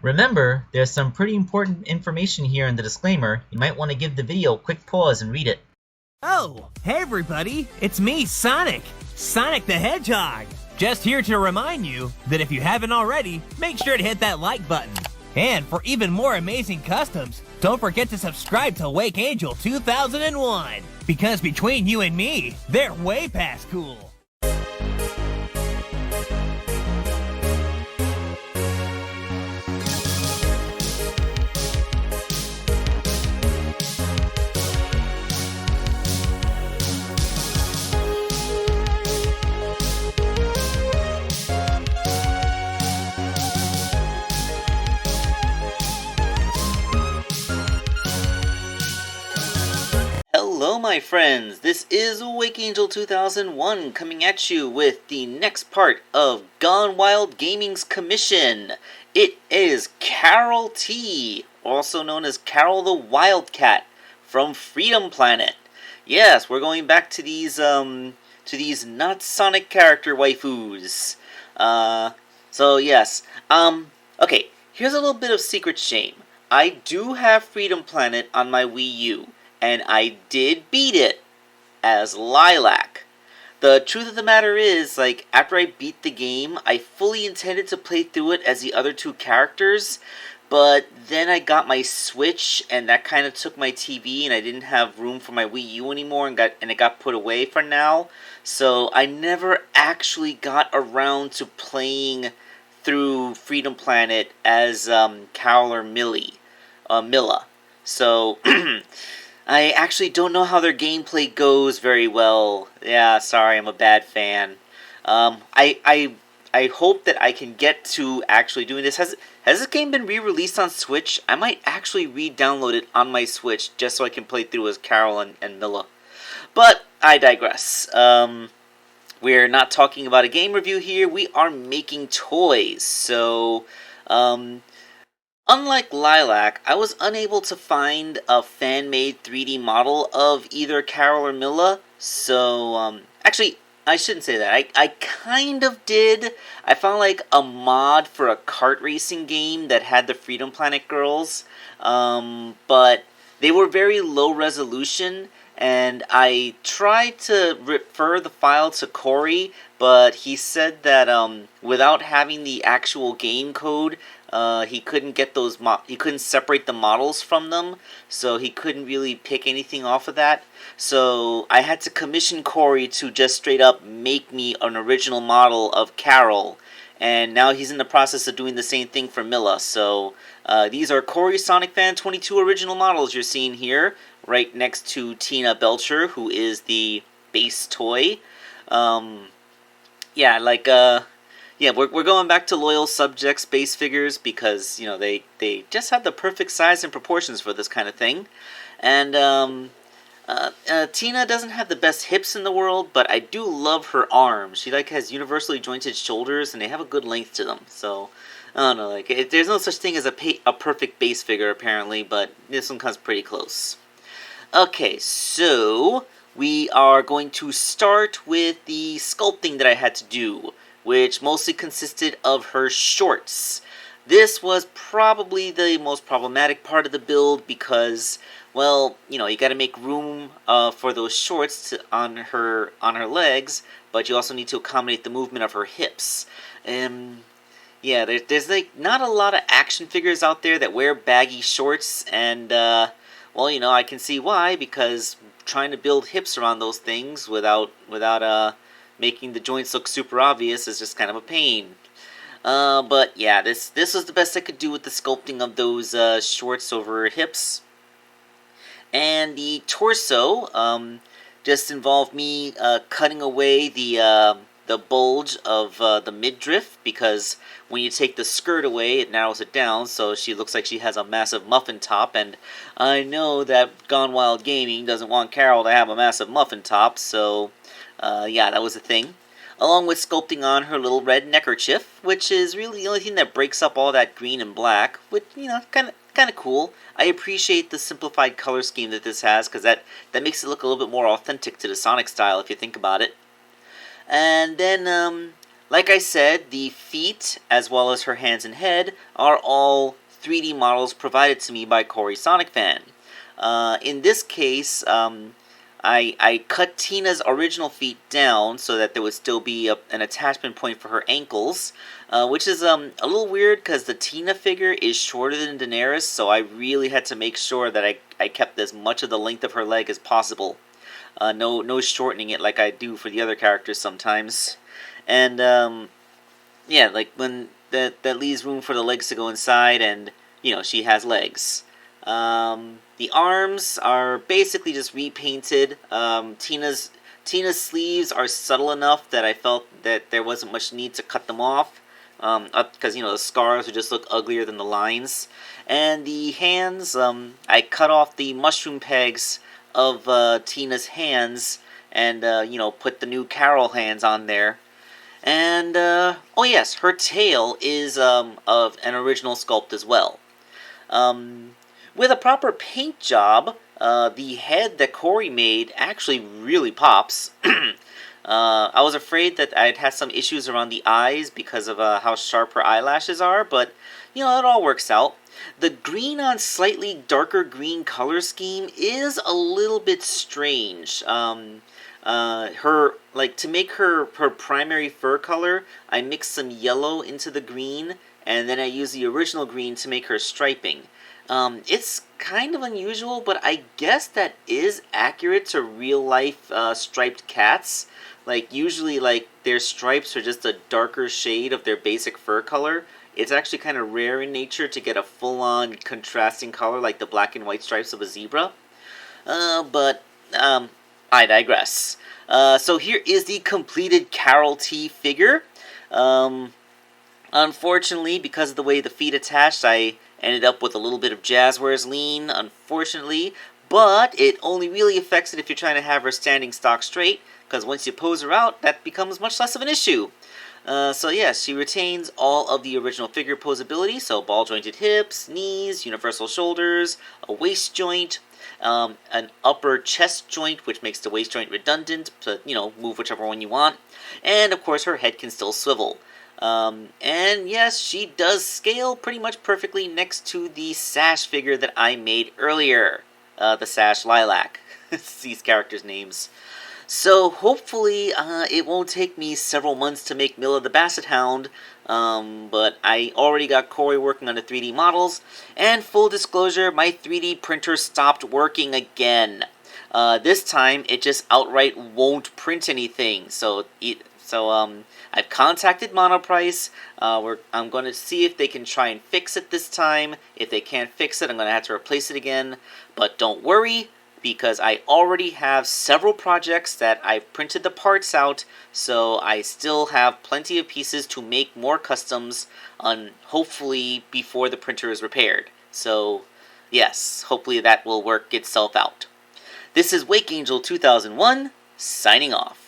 Remember, there's some pretty important information here in the disclaimer. You might want to give the video a quick pause and read it. Oh, hey everybody, it's me, Sonic! Sonic the Hedgehog! Just here to remind you that if you haven't already, make sure to hit that like button. And for even more amazing customs, don't forget to subscribe to Wake Angel 2001! Because between you and me, they're way past cool! Hello my friends, this is Wake Angel 2001 coming at you with the next part of Gone Wild Gaming's commission. It is Carol T, also known as Carol the Wildcat from Freedom Planet. Yes, we're going back to these not Sonic character waifus. Okay, here's a little bit of secret shame. I do have Freedom Planet on my Wii U. And I did beat it as Lilac. The truth of the matter is, after I beat the game, I fully intended to play through it as the other two characters, but then I got my Switch, and that kind of took my TV, and I didn't have room for my Wii U anymore, and it got put away for now. So I never actually got around to playing through Freedom Planet as Carol or Milla. So I actually don't know how their gameplay goes very well. Yeah, sorry, I'm a bad fan. I hope that I can get to actually doing this. Has this game been re-released on Switch? I might actually re-download it on my Switch just so I can play through as Carol and Milla. But I digress. We're not talking about a game review here. We are making toys. So, unlike Lilac, I was unable to find a fan-made 3D model of either Carol or Milla, so, actually, I shouldn't say that. I kind of did. I found, a mod for a kart racing game that had the Freedom Planet girls, but they were very low resolution, and I tried to refer the file to Corey, but he said that, without having the actual game code, he couldn't get those. He couldn't separate the models from them, so he couldn't really pick anything off of that. So I had to commission Corey to just straight up make me an original model of Carol, and now he's in the process of doing the same thing for Milla. So these are Corey Sonic Fan 22 original models you're seeing here, right next to Tina Belcher, who is the base toy. Yeah, we're going back to loyal subjects base figures because, they just have the perfect size and proportions for this kind of thing. And Tina doesn't have the best hips in the world, but I do love her arms. She has universally jointed shoulders, and they have a good length to them. So I don't know, there's no such thing as a perfect base figure apparently, but this one comes pretty close. Okay, so we are going to start with the sculpting that I had to do, which mostly consisted of her shorts. This was probably the most problematic part of the build because, well, you got to make room for those shorts on her legs, but you also need to accommodate the movement of her hips. Yeah, there's not a lot of action figures out there that wear baggy shorts, and well, I can see why, because trying to build hips around those things without making the joints look super obvious is just kind of a pain. But yeah, this was the best I could do with the sculpting of those shorts over her hips. And the torso just involved me cutting away the bulge of the midriff, because when you take the skirt away, it narrows it down, so she looks like she has a massive muffin top, and I know that Gone Wild Gaming doesn't want Carol to have a massive muffin top, so yeah, that was a thing. Along with sculpting on her little red neckerchief, which is really the only thing that breaks up all that green and black, which, kind of cool. I appreciate the simplified color scheme that this has, because that makes it look a little bit more authentic to the Sonic style, if you think about it. And then, Like I said, the feet, as well as her hands and head, are all 3D models provided to me by Corey Sonic Fan. In this case, I cut Tina's original feet down so that there would still be an attachment point for her ankles, which is a little weird because the Tina figure is shorter than Daenerys, so I really had to make sure that I kept as much of the length of her leg as possible. No shortening it like I do for the other characters sometimes. And yeah, like when that leaves room for the legs to go inside, and she has legs. The arms are basically just repainted. Tina's sleeves are subtle enough that I felt that there wasn't much need to cut them off, because the scars would just look uglier than the lines. And the hands, I cut off the mushroom pegs of Tina's hands, and put the new Carol hands on there. And oh yes, her tail is of an original sculpt as well. With a proper paint job, the head that Corey made actually really pops. I was afraid that I'd have some issues around the eyes because of how sharp her eyelashes are, but it all works out. The green on slightly darker green color scheme is a little bit strange. To make her primary fur color, I mixed some yellow into the green, and then I used the original green to make her striping. It's kind of unusual, but I guess that is accurate to real life striped cats. Usually their stripes are just a darker shade of their basic fur color. It's actually kind of rare in nature to get a full-on contrasting color like the black and white stripes of a zebra. But I digress. So here is the completed Carol T figure. Unfortunately, because of the way the feet attached, I ended up with a little bit of Jazzwares lean, unfortunately. But it only really affects it if you're trying to have her standing stock straight, because once you pose her out, that becomes much less of an issue. So yes, she retains all of the original figure posability, so ball-jointed hips, knees, universal shoulders, a waist joint, an upper chest joint, which makes the waist joint redundant, to, move whichever one you want, and of course her head can still swivel. And yes, she does scale pretty much perfectly next to the Sash figure that I made earlier, the Sash Lilac. These characters' names. So hopefully it won't take me several months to make Milla the Basset Hound, but I already got Corey working on the 3D models, and full disclosure, my 3D printer stopped working again. This time it just outright won't print anything, so I've contacted Monoprice. I'm going to see if they can try and fix it this time. If they can't fix it, I'm going to have to replace it again, but don't worry, because I already have several projects that I've printed the parts out, so I still have plenty of pieces to make more customs on, hopefully before the printer is repaired. So yes, hopefully that will work itself out. This is Wake Angel 2001, signing off.